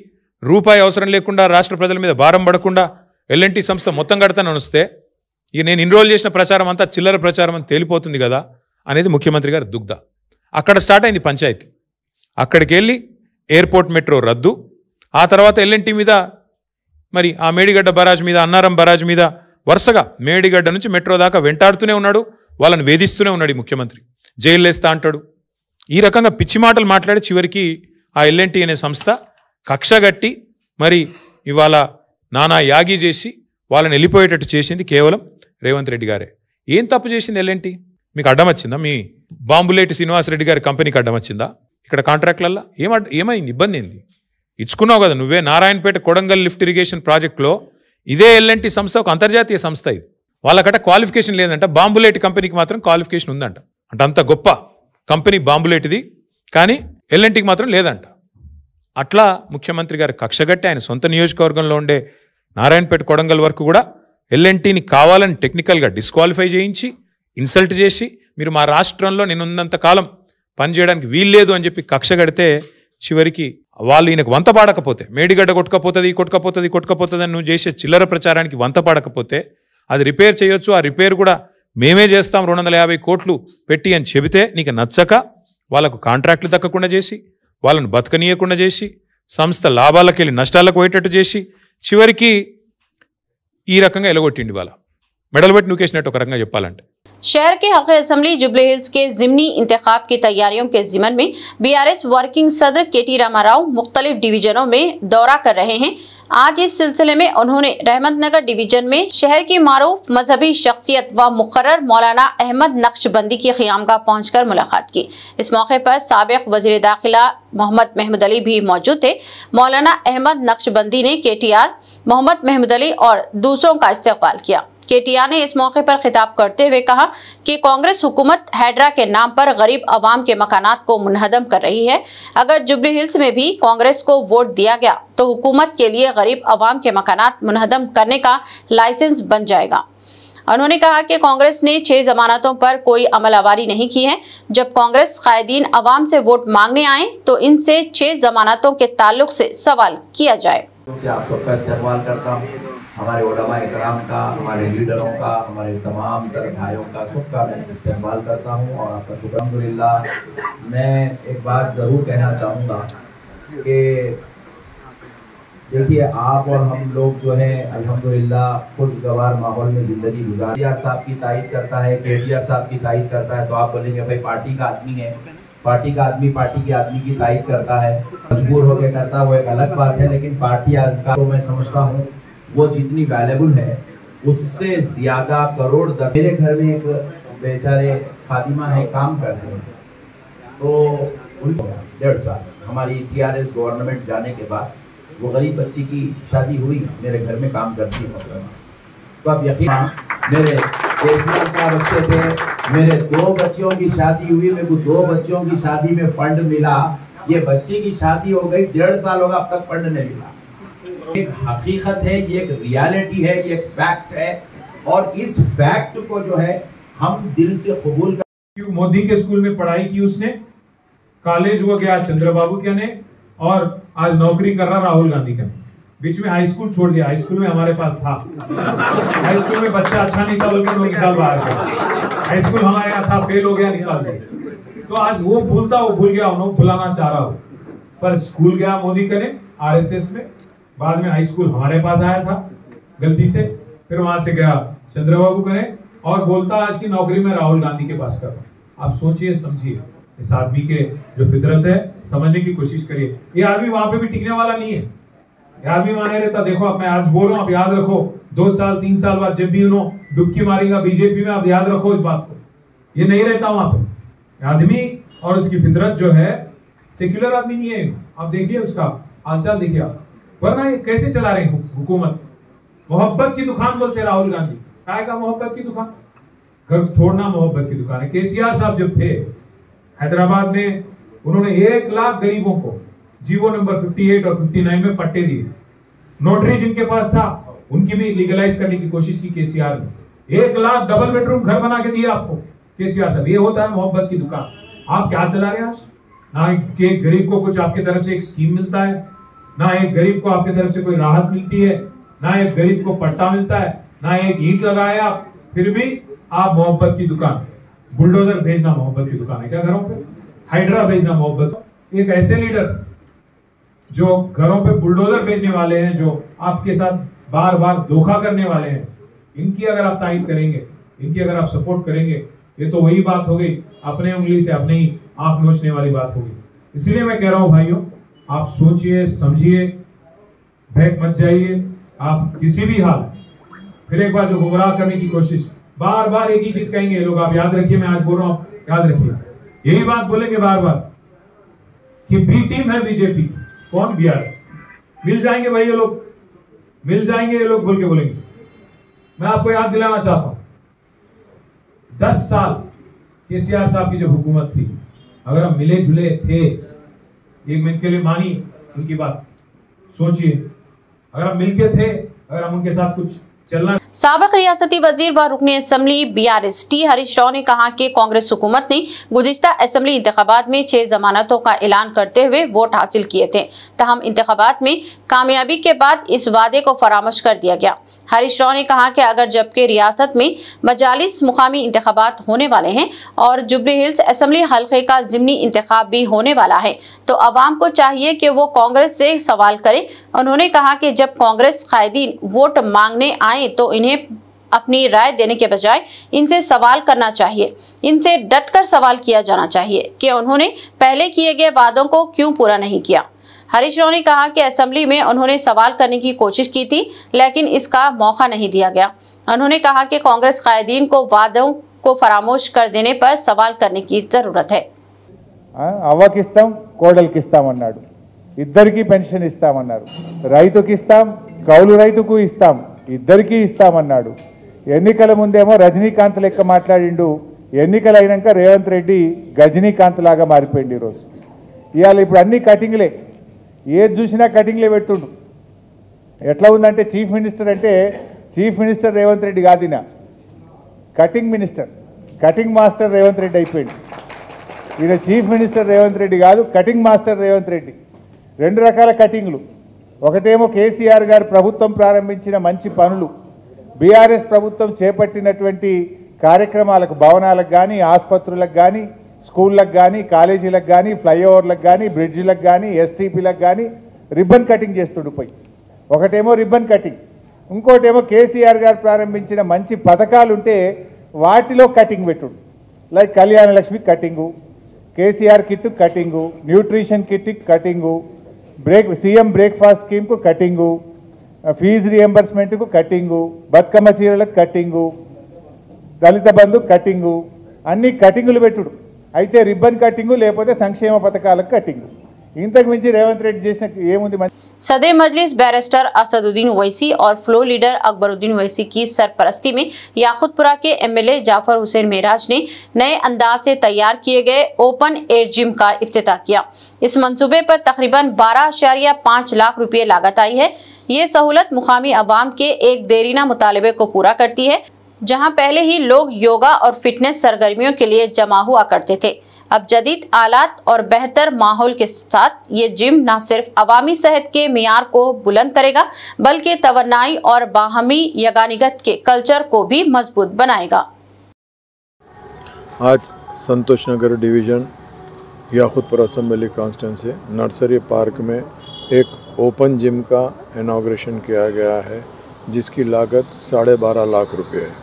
రూపాయి అవసరం లేకుండా రాష్ట్ర ప్రజల మీద భారం పడకుండా L&T సంస్థ మొత్తం కడతానని వస్తే ఇక నేను ఇన్రోల్ చేసిన ప్రచారం అంతా చిల్లర ప్రచారం అని తేలిపోతుంది కదా అనేది ముఖ్యమంత్రి గారి దుగ్ధ. అక్కడ స్టార్ట్ అయింది పంచాయతీ. అక్కడికి వెళ్ళి ఎయిర్పోర్ట్ మెట్రో రద్దు, ఆ తర్వాత L&T మీద మరి ఆ మేడిగడ్డ బరాజ్ మీద అన్నారం బరాజ్ మీద వరుసగా మేడిగడ్డ నుంచి మెట్రో దాకా వెంటాడుతూనే ఉన్నాడు, వాళ్ళని వేధిస్తూనే ఉన్నాడు ఈ ముఖ్యమంత్రి. జైలు వేస్తా అంటాడు. ఈ రకంగా పిచ్చి మాటలు మాట్లాడి చివరికి ఆ L&T అనే సంస్థ కక్షగట్టి మరి ఇవాళ నానా యాగి చేసి వాళ్ళని వెళ్ళిపోయేటట్టు చేసింది కేవలం రేవంత్ రెడ్డి గారే. ఏం తప్పు చేసింది L&T? మీకు అడ్డం వచ్చిందా? మీ బాంబులేటి శ్రీనివాసరెడ్డి గారి కంపెనీకి అడ్డం వచ్చిందా? ఇక్కడ కాంట్రాక్ట్లల్లో ఏమైంది? ఇబ్బంది ఏంది? ఇచ్చుకున్నావు కదా నువ్వే. నారాయణపేట కొడంగల్ లిఫ్ట్ ఇరిగేషన్ ప్రాజెక్టులో ఇదే L&T సంస్థ ఒక అంతర్జాతీయ సంస్థ. ఇది వాళ్ళకట క్వాలిఫికేషన్ లేదంట, బాంబులేటి కంపెనీకి మాత్రం క్వాలిఫికేషన్ ఉందంట. అంటే అంత గొప్ప కంపెనీ బాంబులేటిది, కానీ L&Tకి మాత్రం లేదంట. అట్లా ముఖ్యమంత్రి గారు కక్షగట్టి ఆయన సొంత నియోజకవర్గంలో ఉండే నారాయణపేట కొడంగల్ వరకు కూడా L&Tని కావాలని టెక్నికల్గా డిస్క్వాలిఫై చేయించి ఇన్సల్ట్ చేసి మీరు మా రాష్ట్రంలో నేనున్నంత కాలం పనిచేయడానికి వీల్లేదు అని చెప్పి కక్షగడితే చివరికి వాళ్ళు ఈయనకు వంత పాడకపోతే, మేడిగడ్డ కొట్టుకపోతుంది అని నువ్వు చేసే చిల్లర ప్రచారానికి వంత పాడకపోతే అది రిపేర్ చేయొచ్చు, ఆ రిపేర్ కూడా మేమే చేస్తాం 250 కోట్లు పెట్టి అని చెబితే నీకు నచ్చక వాళ్ళకు కాంట్రాక్టులు దక్కకుండా చేసి, వాళ్ళను బతకనీయకుండా చేసి, సంస్థ లాభాలకు వెళ్ళి నష్టాలకు పోయేటట్టు చేసి, చివరికి ఈ రకంగా ఎలగొట్టిండి వాళ్ళ మెడల్ పెట్టి నూకేసినట్టు ఒక రకంగా చెప్పాలంటే शहर के हल्के असम्बली जुबली हिल्स के जिमनी इंतखाब की तैयारियों के जिमन में बीआरएस वर्किंग सदर केटी रामाराव मुख्तलिफ डिवीजनों में दौरा कर रहे हैं। आज इस सिलसिले में उन्होंने रहमतनगर डिवीजन में शहर की मारूफ मजहबी शख्सियत व मुकर्रर मौलाना अहमद नक्शबंदी की क़ियामगाह पहुंचकर मुलाकात की। इस मौके पर साबिक़ वज़ीर दाखिला मोहम्मद महमूद अली भी मौजूद थे। मौलाना अहमद नक्शबंदी ने KTR, मोहम्मद महमूद अली और दूसरों का इस्तकबाल किया। KTR ने इस मौके पर खिताब करते हुए कहा कि कांग्रेस हुकूमत हैड्रा के नाम पर गरीब आवाम के मकानात को मुनहदम कर रही है। अगर जुबली हिल्स में भी कांग्रेस को वोट दिया गया तो हुकूमत के लिए गरीब आवाम के मकानात मुनहदम करने का लाइसेंस बन जाएगा। उन्होंने कहा कि कांग्रेस ने 6 जमानतों पर कोई अमलआवरी नहीं की है। जब कांग्रेस कायदीन अवाम से वोट मांगने आए तो इनसे 6 जमानतों के ताल्लुक से सवाल किया जाए। आप सबका इस्तेमाल करता हूँ, हमारे उलमाए कराम का, हमारे लीडरों का, हमारे तमाम तरह भाइयों का, सबका मैं इस्तेमाल करता हूँ और आपका शुक्र। अल्हम्दुलिल्लाह मैं एक बात ज़रूर कहना चाहूँगा कि देखिए आप और हम लोग जो है अल्हम्दुलिल्लाह खुशगवार माहौल में ज़िंदगी गुजार। KTR साहब की तारीफ करता है, KTR साहब की तारीफ करता है तो आप बोलेंगे भाई पार्टी का आदमी है, पार्टी का आदमी पार्टी के आदमी की तारीफ करता है, मजबूर होकर करता वो एक अलग बात है। लेकिन पार्टी का तो मैं समझता हूँ वो जितनी वैल्यूबल है उससे ज़्यादा करोड़ मेरे घर में एक बेचारे खादिमा है काम कर रहे हैं तो उनको 1.5 साल हमारी TRS गवर्नमेंट जाने के बाद वो गरीब बच्ची की शादी हुई, मेरे घर में काम करती है। तो अब यकीन मेरे का बच्चे थे, मेरे 2 बच्चियों की शादी हुई, मेरे को 2 बच्चियों की शादी में फंड मिला। ये बच्ची की शादी हो गई 1.5 साल होगा अब तक फंड नहीं मिला। एक हकीकत है, ये एक रियलिटी है, ये एक फैक्ट है और इस फैक्ट को जो है हम दिल से कबूल कर। मोदी के स्कूल में पढ़ाई की उसने, कॉलेज वो गया चंद्रबाबू के ने और आज नौकरी कर रहा राहुल गांधी का। बीच में हाई स्कूल छोड़ दिया, हाई स्कूल में हमारे पास था, हाई स्कूल में बच्चा अच्छा नहीं था बल्कि निकाल बाहर गया। हाई स्कूल हमारे यहाँ था, फेल हो गया निकाल दिया। तो आज वो भूल गया, उन्होंने भुलाना चाह रहा हो पर स्कूल गया मोदी करे RSS में, बाद में हाई स्कूल हमारे पास आया था गलती से, फिर वहां से गया चंद्रबाबू करे और बोलता आज की नौकरी में राहुल गांधी के पास कर रहा हूं। आप सोचिए समझिए इस आदमी के जो फितरत है समझने की कोशिश करिए। ये आदमी वहां पे भी टिकने वाला नहीं है, ये आदमी माने रहता। देखो अब मैं आज बोल रहा हूँ, आप याद रखो 2 साल 3 साल बाद जब भी उन्होंने डुबकी मारेगा बीजेपी में, आप याद रखो इस बात को, ये नहीं रहता वहां पे आदमी। और उसकी फितरत जो है सेक्युलर आदमी नहीं है। आप देखिए उसका हालचाल देखिए आप, वरना ये कैसे चला रहे हैं हुकूमत। मोहब्बत की दुकान बोलते राहुल गांधी, काय का मोहब्बत की दुकान, घर थोड़ना मोहब्बत की दुकान है। KCR साहब जब थे हैदराबाद में, उन्होंने 1 लाख गरीबों को जीवो नंबर 58 और 59 में पट्टे दिए। नोटरी जिनके पास था उनकी भी लीगलाइज करने की कोशिश की KCR ने। 1 लाख डबल बेडरूम घर बना के दिए आपको KCR साहब। ये होता है मोहब्बत की दुकान। आप क्या चला रहे हैं आज? ना एक गरीब को कुछ आपकी तरफ से एक स्कीम मिलता है, ना एक गरीब को आपकी तरफ से कोई राहत मिलती है, ना एक गरीब को पट्टा मिलता है, ना एक ईंट लगाए आप, फिर भी आप मोहब्बत की दुकान। बुलडोजर भेजना मोहब्बत की दुकान है क्या घरों पे? हाइड्रा भेजना मोहब्बत। एक ऐसे लीडर जो घरों पे बुलडोजर भेजने वाले हैं, जो आपके साथ बार बार धोखा करने वाले हैं, इनकी अगर आप तारीफ करेंगे, इनकी अगर आप सपोर्ट करेंगे, ये तो वही बात हो गई, अपने उंगली से अपने ही आंख नोचने वाली बात होगी। इसलिए मैं कह रहा हूं भाइयों, आप सोचिए समझिए, बहक मत जाइए। आप किसी भी हाल फिर एक बार जो गुमराह करने की कोशिश, बार बार एक ही चीज कहेंगे लोग, आप याद रखिए, मैं आज बोल रहा हूं याद रखिए, यही बात बोलेंगे बार बार कि बी टीम है बीजेपी। कौन? BRS। मिल जाएंगे भाई ये लोग, मिल जाएंगे ये लोग बोल के बोलेंगे। मैं आपको याद दिलाना चाहता हूं 10 साल KCR साहब की जब हुकूमत थी, अगर हम मिले जुले थे, एक मिनट के लिए मानी उनकी बात, सोचिए अगर हम मिलके थे, अगर हम उनके साथ कुछ चलना। साबिक रियासती वजीर व रुकने assembly BRS T Harish Rao ने कहा कि कांग्रेस हुकूमत ने गुज़िश्ता असम्बली इंतखाबात में 6 जमानतों का ऐलान करते हुए वोट हासिल किए थे, तहम इंतखाबात में कामयाबी के बाद इस वादे को फरामोश कर दिया गया। हरीश राव ने कहा कि अगर जबकि रियासत में मजालिस मुकामी इंतखाबात होने वाले हैं और जुबली हिल्स असम्बली हल्के का ज़िमनी इंतखाब भी होने वाला है तो अवाम को चाहिए कि वो कांग्रेस से सवाल करें। उन्होंने कहा कि जब कांग्रेस कायदीन वोट मांगने आए आए तो इन्हें अपनी राय देने के बजाय इनसे सवाल करना चाहिए। इनसे डटकर सवाल किया जाना चाहिए कि उन्होंने पहले किए गए वादों को क्यों पूरा नहीं किया। हरीश राव ने कहा कि असेंबली में उन्होंने सवाल करने की कोशिश की थी, लेकिन इसका मौका नहीं दिया गया। उन्होंने कहा कि कांग्रेस कायदीन को वादों को फरामोश कर देने पर सवाल करने की जरूरत है। అవ్వకి ఇస్తాం, కోడలికి ఇస్తామన్నాడు, ఇద్దరికి పెన్షన్ ఇస్తామన్నారు, రైతుకి ఇస్తాం, కౌలు రైతుకు ఇస్తాం, ఇద్దరికి ఇస్తామన్నాడు। ఎన్నికల ముందేమో రజనీకాంత్ లెక్క మాట్లాడిండు, ఎన్నికలు అయినాక రేవంత్ రెడ్డి గజనీకాంత్ లాగా మారిపోయింది। ఈరోజు ఇవాళ ఇప్పుడు అన్ని కటింగ్లే, ఏది చూసినా కటింగ్లే పెడుతుండు। ఎట్లా ఉందంటే చీఫ్ మినిస్టర్ అంటే చీఫ్ మినిస్టర్ రేవంత్ రెడ్డి కాదిన cutting minister, cutting master Revanth Reddy అయిపోయింది। ఈయన చీఫ్ మినిస్టర్ రేవంత్ రెడ్డి కాదు, కటింగ్ మాస్టర్ రేవంత్ రెడ్డి। రెండు రకాల కటింగ్లు, ఒకటేమో కేసీఆర్ గారు ప్రభుత్వం ప్రారంభించిన మంచి పనులు, బీఆర్ఎస్ ప్రభుత్వం చేపట్టినటువంటి కార్యక్రమాలకు, భవనాలకు కానీ, ఆసుపత్రులకు కానీ, స్కూళ్ళకు కానీ, కాలేజీలకు కానీ, ఫ్లైఓవర్లకు కానీ, బ్రిడ్జిలకు కానీ, ఎస్టీపీలకు కానీ రిబ్బన్ కటింగ్ చేస్తుడు పోయి। ఒకటేమో రిబ్బన్ కటింగ్, ఇంకోటేమో కేసీఆర్ గారు ప్రారంభించిన మంచి పథకాలు ఉంటే వాటిలో కటింగ్ పెట్టుడు। Like Kalyana Lakshmi cutting, KCR kit cutting, nutrition kit cutting, CM breakfast స్కీమ్కు కటింగు, ఫీజు రియంబర్స్మెంట్కు కటింగు, బతుకమ్మ చీరలకు కటింగు, దళిత బంధు కటింగు, అన్ని కటింగులు పెట్టుడు। అయితే రిబ్బన్ కటింగు లేకపోతే సంక్షేమ పథకాలకు కటింగు। ఇంతకు మించి రేవంత్ రెడ్డి చేసిన ఏముంది? सदर मजलिस बैरिस्टर असदुद्दीन ओवैसी और फ्लोर लीडर अकबरुद्दीन ओवैसी की सरपरस्ती में याकुतपुरा के एमएलए जाफर हुसैन मेराज ने नए अंदाज से तैयार किए गए ओपन एयर जिम का इफ्तिताह किया। इस मंसूबे पर तकरीबन 12.5 लाख रुपये लागत आई है। ये सहूलत मुकामी अवाम के एक देरीना मुतालबे को पूरा करती है, जहां पहले ही लोग योगा और फिटनेस सरगर्मियों के लिए जमा हुआ करते थे। अब जदीद आलात और बेहतर माहौल के साथ ये जिम न सिर्फ अवामी सेहत के मियार को बुलंद करेगा, बल्कि तवन्नाई और बाहमी यगानिगत के कल्चर को भी मजबूत बनाएगा। आज Santosh Nagar division Yakutpura assembly constituency nursery park में एक ओपन जिम का इनॉग्रेशन किया गया है, जिसकी लागत 12.5 लाख रुपये है।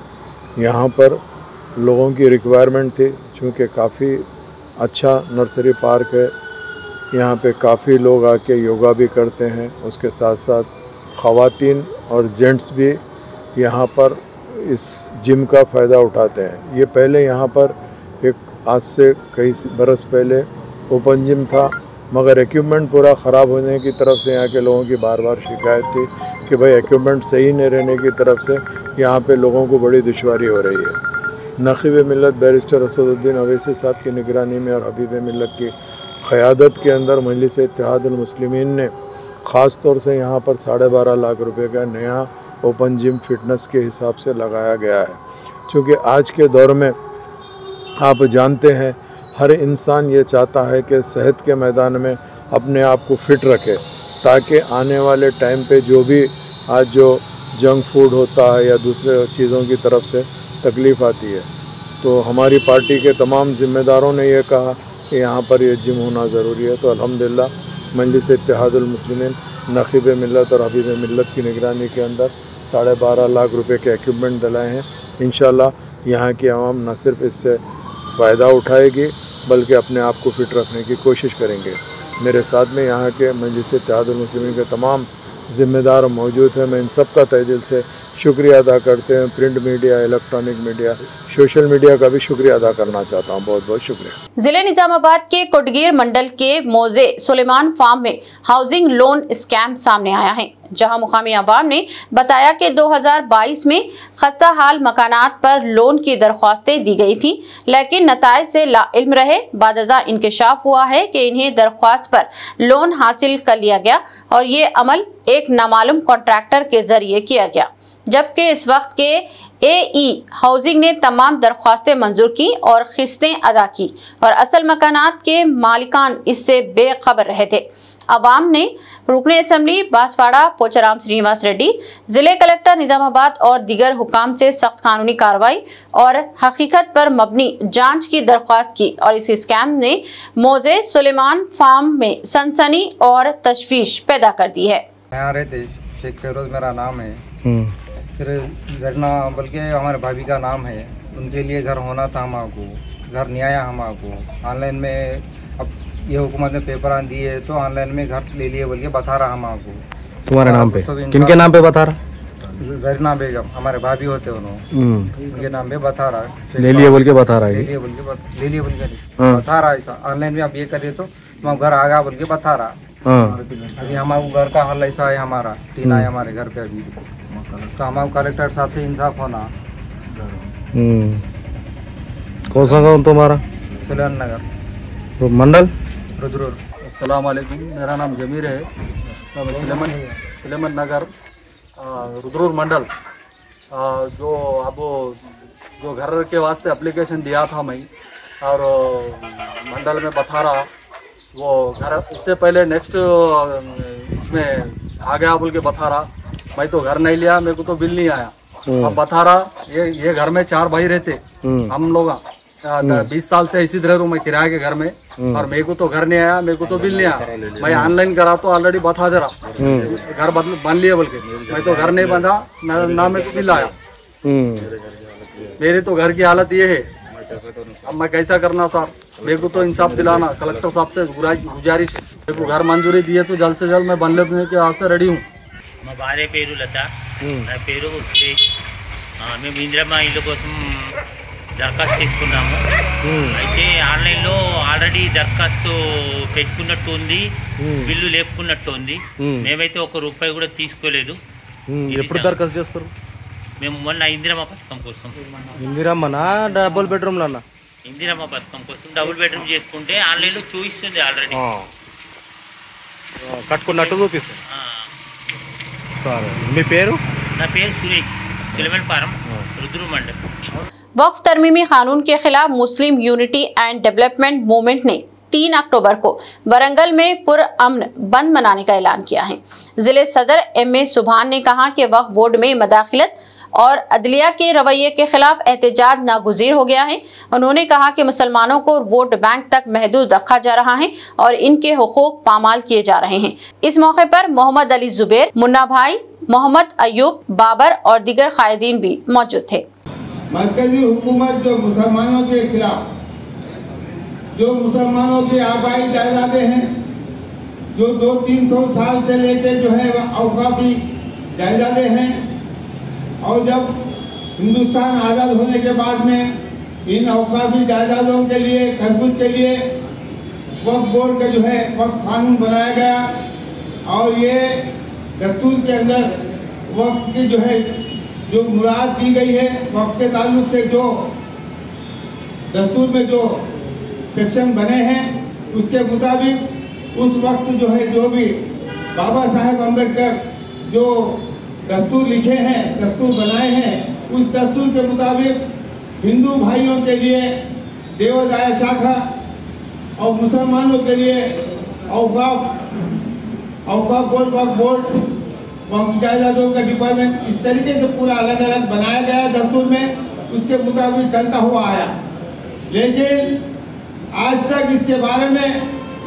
यहाँ पर लोगों की रिक्वायरमेंट थी, चूँकि काफ़ी अच्छा नर्सरी पार्क है, यहाँ पे काफ़ी लोग आके योगा भी करते हैं, उसके साथ साथ ख़वातीन और जेंट्स भी यहाँ पर इस जिम का फ़ायदा उठाते हैं। ये पहले यहाँ पर एक आज से कई बरस पहले ओपन जिम था, मगर इक्विपमेंट पूरा ख़राब होने की तरफ से यहाँ के लोगों की बार बार शिकायत थी कि भाई इक्विपमेंट सही नहीं रहने की तरफ से यहाँ पे लोगों को बड़ी दुश्वारी हो रही है। नखीब मिल्लत बैरिस्टर असदुद्दीन ओवैसी साहब की निगरानी में और हबीब मिल्लत की क़यादत के अंदर मजलिस इत्तेहादुल मुस्लिमीन ने ख़ास तौर से यहाँ पर 12.5 लाख रुपए का नया ओपन जिम फिटनेस के हिसाब से लगाया गया है। क्योंकि आज के दौर में आप जानते हैं हर इंसान ये चाहता है कि सेहत के मैदान में अपने आप को फिट रखे, ताकि आने वाले टाइम पे जो भी आज जो जंक फूड होता है या दूसरे चीज़ों की तरफ से तकलीफ़ आती है, तो हमारी पार्टी के तमाम ज़िम्मेदारों ने यह कहा कि यहाँ पर यह जिम होना ज़रूरी है। तो अल्हम्दुलिल्लाह मजलिस इत्तेहादुल मुस्लिमीन नखीब मिल्लत और हबीब मिल्लत की निगरानी के अंदर 12.5 लाख रुपए के इक्विपमेंट दिलाए हैं। इंशाल्लाह यहाँ की आवाम न सिर्फ इससे फ़ायदा उठाएगी बल्कि अपने आप को फिट रखने की कोशिश करेंगे। मेरे साथ में यहाँ के मजलिस इत्तेहादुल मुस्लिमीन के तमाम ज़िम्मेदार मौजूद हैं। मैं इन सब का तहे दिल से शुक्रिया अदा करते हैं। Print media, electronic media, social media का भी शुक्रिया अदा करना चाहता हूँ। बहुत बहुत शुक्रिया। जिले निजामाबाद के कोटगीर मंडल के मोजे सुलेमान फार्म में हाउसिंग लोन स्कैम सामने आया है, जहां मुकामी अवाम ने बताया कि 2022 में खस्ता हाल मकानात पर लोन की दरख्वास्तें दी गई थी, लेकिन नताइज से लाइल्म रहे। बादजा इंकशाफ हुआ है कि इन्हें दरख्वास्त पर लोन हासिल कर लिया गया और ये अमल एक नामालूम कॉन्ट्रैक्टर के जरिए किया गया, जबकि इस वक्त के एई हाउसिंग ने तमाम दरख्वास्तें मंजूर की और किस्तें अदा की और असल मकानात के मालिकान इससे बेखबर रहे थे। अवाम ने रुकने असेंबली बांसवाड़ा पोचाराम श्रीनिवास रेड्डी, जिले कलेक्टर निजामाबाद और दीगर हुकाम से सख्त कानूनी कार्रवाई और हकीकत पर मबनी जांच की दरख्वास्त की और इस स्कैम ने मोजे सुलेमान फार्म में सनसनी और तशवीश पैदा कर दी है। यहाँ रहते शेख फेरोज मेरा नाम है। फिर झरना बल्कि हमारे भाभी का नाम है, उनके लिए घर होना था हमको, घर नहीं आया हमको। ऑनलाइन में अब ये हुकूमत ने पेपर आन दिए तो ऑनलाइन में घर ले लिए बोल के बता रहा हमको। तुम्हारे नाम पे? किनके नाम पे बता रहा? जरीना बेगम हमारे भाभी होते उन्होंने, उनके नाम पे बता रहा है। ले लिए बोल के बता रहा है? ले लिए बोल के बता रहा है ऐसा। ऑनलाइन में अब ये करिए तो हम घर आ गया बोल के बता रहा। अभी हमारे घर का हल ऐसा है, हमारा तीन है हमारे घर पे अभी, तो हमारे कलेक्टर साहब से इंसाफ होना। कौन सा गाँव तुम्हारा? सुलेमान नगर, तो मंडल रुद्र। अस्सलाम वालेकुम, मेरा नाम जमीर है, सुलेमान नगर रुद्र मंडल। जो अब जो घर के वास्ते एप्लीकेशन दिया था मैं, और मंडल में बता रहा वो घर इससे पहले नेक्स्ट इसमें आ गया बोल के बता रहा। मैं तो घर नहीं लिया, मेरे को तो बिल नहीं आया। अब बता रहा ये घर में 4 भाई रहते हम लोग, 20 साल से इसी तरह मैं किराए के घर में, और मेरे को तो घर नहीं आया, मेरे को तो बिल नहीं आया। मैं ऑनलाइन करा तो ऑलरेडी बता दे रहा घर बन लिए बोल के, मैं तो घर नहीं बंधा ना मेरे को बिल आया। मेरे तो घर की हालत ये है, अब मैं कैसा करना सर? मेरे को तो इंसाफ दिलाना, कलेक्टर साहब से गुजारिश है। मेरे को घर मंजूरी दिए तो जल्द से जल्द मैं बनने के वास्ते रेडी हूँ। భార్య పేరు లత, నా పేరు సురేష్. మేము ఇందిరమ్మ ఇల్లు కోసం దరఖాస్తు చేసుకున్నాము. అయితే ఆన్లైన్లో ఆల్రెడీ దరఖాస్తు పెట్టుకున్నట్టు ఉంది, బిల్లు లేపుకున్నట్టు ఉంది. మేమైతే ₹1 కూడా తీసుకోలేదు. ఎప్పుడు దరఖాస్తు చేసుకోరు? మేము మొన్న ఇందిరమ్మ పథకం కోసం. ఇందిరమ్మనా డబుల్ బెడ్రూమ్ లన్నా? ఇందిరమ్మ పథకం కోసం డబుల్ బెడ్రూమ్ చేసుకుంటే ఆన్లైన్లో చూపిస్తుంది ఆల్రెడీ, కట్టుకున్నట్టు చూపిస్తుంది. మీ పేరు? నా పేరు సురేష్, చిలమలపారం, रुद्र मंडल। वक्फ तरमीमी कानून के खिलाफ Muslim unity and development movement ने 3 अक्टूबर को वरंगल में पुरअमन बंद मनाने का ऐलान किया है। जिले सदर एम.ए. सुभान ने कहा कि वक्फ बोर्ड में मदाखिलत और अदलिया के रवैये के खिलाफ एहतजाज नागुज़ीर हो गया है। उन्होंने कहा कि मुसलमानों को वोट बैंक तक महदूद रखा जा रहा है और इनके हुकूक पामाल किए जा रहे हैं। इस मौके पर मोहम्मद अली जुबैर, मुन्ना भाई, मोहम्मद अयूब, बाबर और दीगर कायदीन भी मौजूद थे। मरकजी हुकूमत जो मुसलमानों के खिलाफ, जो मुसलमानों के आबाई जायदादें हैं, जो 200-300 साल से लेके जो है औकाफी जायदादें हैं, और जब हिंदुस्तान आज़ाद होने के बाद में इन औकाफी जायदादों के लिए खरबूज के लिए वक्फ बोर्ड का जो है वक्फ कानून बनाया गया, और ये दस्तूर के अंदर वक्फ की जो है जो मुराद दी गई है, वक्फ के ताल्लुक से जो दस्तूर में जो सेक्शन बने हैं उसके मुताबिक उस वक्त जो है जो भी बाबा साहेब अम्बेडकर जो दस्तूर लिखे हैं, दस्तूर बनाए हैं, उस दस्तूर के मुताबिक हिंदू भाइयों के लिए देवदाय शाखा और मुसलमानों के लिए औकाफ बोर्ड, वक्फ बोर्ड, वक्फ जायदादों का डिपार्टमेंट, इस तरीके से पूरा अलग अलग बनाया गया दस्तूर में, उसके मुताबिक चलता हुआ आया। लेकिन आज तक इसके बारे में,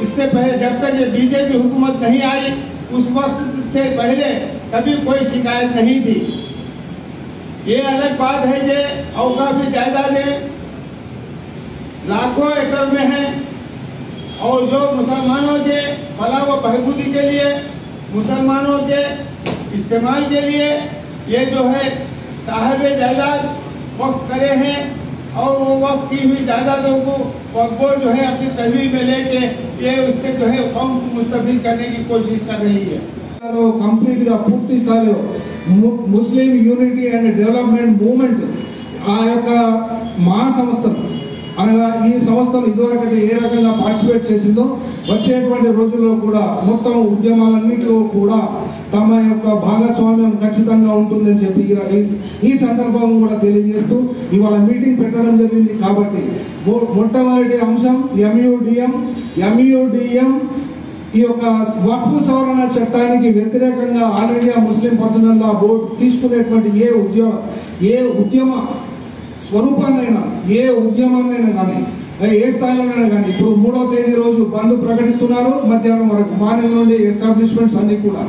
इससे पहले जब तक ये बीजेपी हुकूमत नहीं आई उस वक्त से पहले कभी कोई शिकायत नहीं थी। ये अलग बात है कि औकाफी जायदादें लाखों एकड़ में हैं और जो मुसलमानों के फलाह व बहबूदी के लिए, मुसलमानों के इस्तेमाल के लिए ये जो है साहिब जायदाद वक्फ करे हैं, और वो वक्फ की हुई जायदादों को वक्फ बोर्ड जो है अपनी तहवील में लेके ये उससे जो है कौम को मुस्तफीद करने की कोशिश कर रही है। కంప్లీట్ గా పూర్తి స్థాయిలో ముస్లిం యూనిటీ అండ్ డెవలప్మెంట్ మూవ్మెంట్ ఆ యొక్క మహాసంస్థలు అనగా ఈ సంస్థలు ఇదివరకు ఏ రకంగా పార్టిసిపేట్ చేసిందో వచ్చేటువంటి రోజుల్లో కూడా మొత్తం ఉద్యమాలన్నింటిలో కూడా తమ యొక్క భాగస్వామ్యం ఖచ్చితంగా ఉంటుందని చెప్పి ఈ సందర్భం కూడా తెలియజేస్తూ ఇవాళ మీటింగ్ పెట్టడం జరిగింది। కాబట్టి మొట్టమొదటి అంశం ఎంయుడిఎం ఈ యొక్క వక్ఫ్ సవరణ చట్టానికి వ్యతిరేకంగా ఆల్ ఇండియా ముస్లిం పర్సనల్ లా బోర్డు తీసుకునేటువంటి ఏ ఉద్యమ స్వరూపాన్నైనా, ఏ ఉద్యమాన్నైనా కానీ, ఏ స్థాయిలోనైనా కానీ, ఇప్పుడు 3వ తేదీ రోజు బంద్ ప్రకటిస్తున్నారు మధ్యాహ్నం వరకు, మార్నింగ్ నుండి ఎస్టాబ్లిష్మెంట్స్ అన్ని కూడా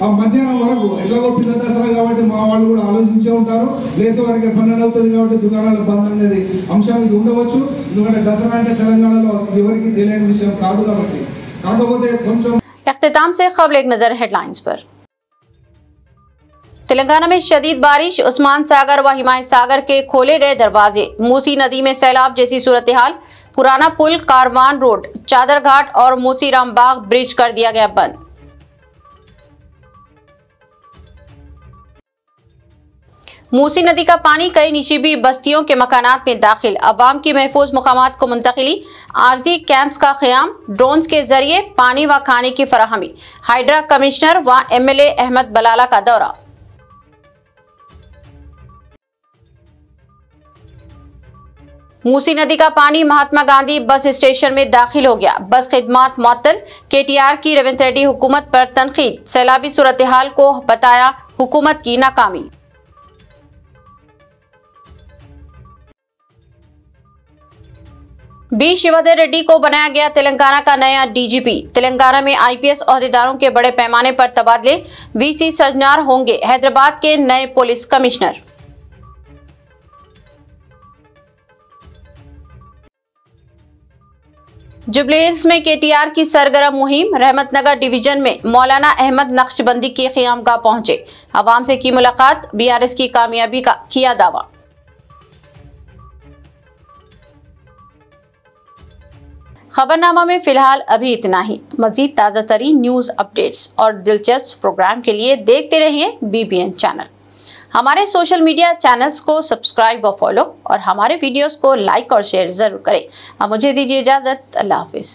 ఆ మధ్యాహ్నం వరకు ఎట్లాగో పిల్ల దసరా కాబట్టి మా వాళ్ళు కూడా ఆలోచించే ఉంటారు, లేసే వరకే 12 అవుతుంది కాబట్టి దుకాణాల బంద్ అనేది అంశం ఇది ఉండవచ్చు. ఎందుకంటే దసరా అంటే తెలంగాణలో ఎవరికి తెలియని విషయం కాదు కాబట్టి. కాకపోతే కొంచెం इख्तिताम से खबर एक नजर हेडलाइंस पर। तेलंगाना में शदीद बारिश, उस्मान सागर व हिमायत सागर के खोले गए दरवाजे, मूसी नदी में सैलाब जैसी सूरत हाल, पुराना पुल, कारवान रोड, चादर घाट और मूसी रामबाग ब्रिज कर दिया गया बंद। मूसी नदी का पानी कई निशिबी बस्तियों के मकानात में दाखिल, अवाम की महफूज मकामात को मुंतकिली, आरजी कैंप्स का क़याम, ड्रोन्स के जरिए पानी व खाने की फराहमी, हाइड्रा कमिश्नर व एमएलए अहमद बलाला का दौरा। मूसी नदी का पानी महात्मा गांधी बस स्टेशन में दाखिल हो गया, बस खिदमात मुअत्तल, केटीआर की रेवंत रेड्डी हुकूमत पर तनकीद, सैलाबी सूरत हाल को बताया हुकूमत की नाकामी। बी शिवाधर रेड्डी को बनाया गया तेलंगाना का नया डीजीपी, तेलंगाना में आईपीएस ओहदेदारों के बड़े पैमाने पर तबादले, वीसी सजनार होंगे हैदराबाद के नए पुलिस कमिश्नर। जुबली हिल्स में केटीआर की सरगर्म मुहिम, रहमतनगर डिवीजन में मौलाना अहमद नक्शबंदी के क़यामगाह पहुंचे, अवाम से की मुलाकात, बीआरएस की कामयाबी का किया दावा। खबरनामा में फिलहाल अभी इतना ही। मजीद ताज़ा तरीन न्यूज़ अपडेट्स और दिलचस्प प्रोग्राम के लिए देखते रहिए BBN चैनल। हमारे सोशल मीडिया चैनल्स को सब्सक्राइब व फॉलो और हमारे वीडियोस को लाइक और शेयर ज़रूर करें। अब मुझे दीजिए इजाज़त। अल्लाह हाफिज़।